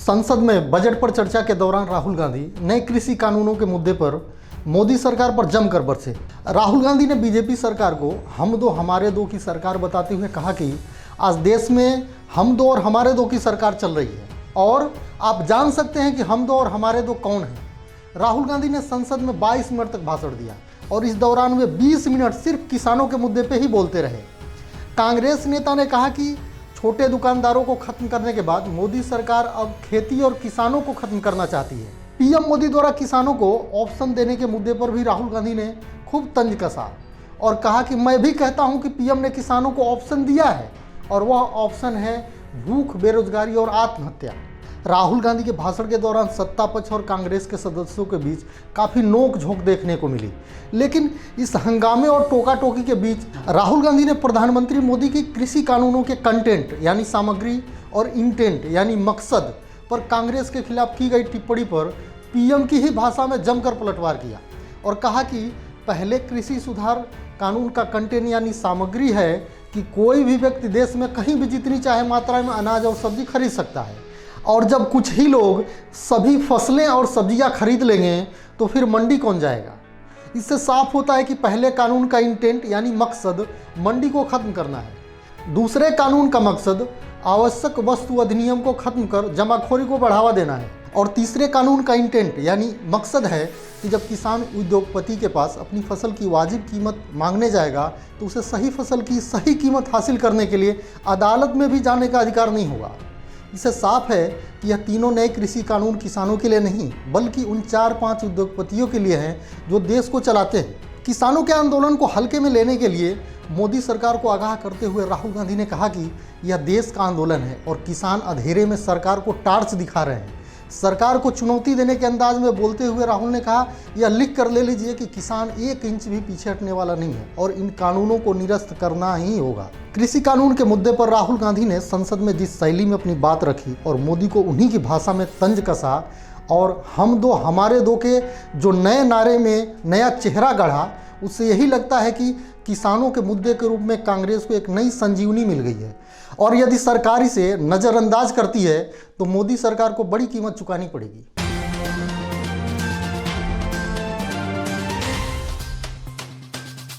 संसद में बजट पर चर्चा के दौरान राहुल गांधी नए कृषि कानूनों के मुद्दे पर मोदी सरकार पर जमकर बरसे। राहुल गांधी ने बीजेपी सरकार को हम दो हमारे दो की सरकार बताते हुए कहा कि आज देश में हम दो और हमारे दो की सरकार चल रही है और आप जान सकते हैं कि हम दो और हमारे दो कौन हैं। राहुल गांधी ने संसद में 22 मिनट तक भाषण दिया और इस दौरान वे 20 मिनट सिर्फ किसानों के मुद्दे पर ही बोलते रहे। कांग्रेस नेता ने कहा कि छोटे दुकानदारों को खत्म करने के बाद मोदी सरकार अब खेती और किसानों को खत्म करना चाहती है। पीएम मोदी द्वारा किसानों को ऑप्शन देने के मुद्दे पर भी राहुल गांधी ने खूब तंज कसा और कहा कि मैं भी कहता हूं कि पीएम ने किसानों को ऑप्शन दिया है और वह ऑप्शन है भूख, बेरोजगारी और आत्महत्या। राहुल गांधी के भाषण के दौरान सत्ता पक्ष और कांग्रेस के सदस्यों के बीच काफ़ी नोक झोंक देखने को मिली, लेकिन इस हंगामे और टोका टोकी के बीच राहुल गांधी ने प्रधानमंत्री मोदी की कृषि कानूनों के कंटेंट यानी सामग्री और इंटेंट यानी मकसद पर कांग्रेस के खिलाफ की गई टिप्पणी पर पीएम की ही भाषा में जमकर पलटवार किया और कहा कि पहले कृषि सुधार कानून का कंटेंट यानी सामग्री है कि कोई भी व्यक्ति देश में कहीं भी जितनी चाहे मात्रा में अनाज और सब्जी खरीद सकता है, और जब कुछ ही लोग सभी फसलें और सब्जियां खरीद लेंगे तो फिर मंडी कौन जाएगा। इससे साफ होता है कि पहले कानून का इंटेंट यानी मकसद मंडी को खत्म करना है, दूसरे कानून का मकसद आवश्यक वस्तु अधिनियम को खत्म कर जमाखोरी को बढ़ावा देना है, और तीसरे कानून का इंटेंट यानी मकसद है कि जब किसान उद्योगपति के पास अपनी फसल की वाजिब कीमत मांगने जाएगा तो उसे सही फसल की सही कीमत हासिल करने के लिए अदालत में भी जाने का अधिकार नहीं होगा। इससे साफ है कि यह तीनों नए कृषि कानून किसानों के लिए नहीं बल्कि उन 4-5 उद्योगपतियों के लिए हैं जो देश को चलाते हैं। किसानों के आंदोलन को हल्के में लेने के लिए मोदी सरकार को आगाह करते हुए राहुल गांधी ने कहा कि यह देश का आंदोलन है और किसान अंधेरे में सरकार को टार्च दिखा रहे हैं। सरकार को चुनौती देने के अंदाज में बोलते हुए राहुल ने कहा, यह लिख कर ले लीजिए कि किसान 1 इंच भी पीछे हटने वाला नहीं है और इन कानूनों को निरस्त करना ही होगा। कृषि कानून के मुद्दे पर राहुल गांधी ने संसद में जिस शैली में अपनी बात रखी और मोदी को उन्हीं की भाषा में तंज कसा और हम दो हमारे दो के जो नए नारे में नया चेहरा गढ़ा, उससे यही लगता है कि किसानों के मुद्दे के रूप में कांग्रेस को एक नई संजीवनी मिल गई है और यदि सरकार इसे नज़रअंदाज करती है तो मोदी सरकार को बड़ी कीमत चुकानी पड़ेगी।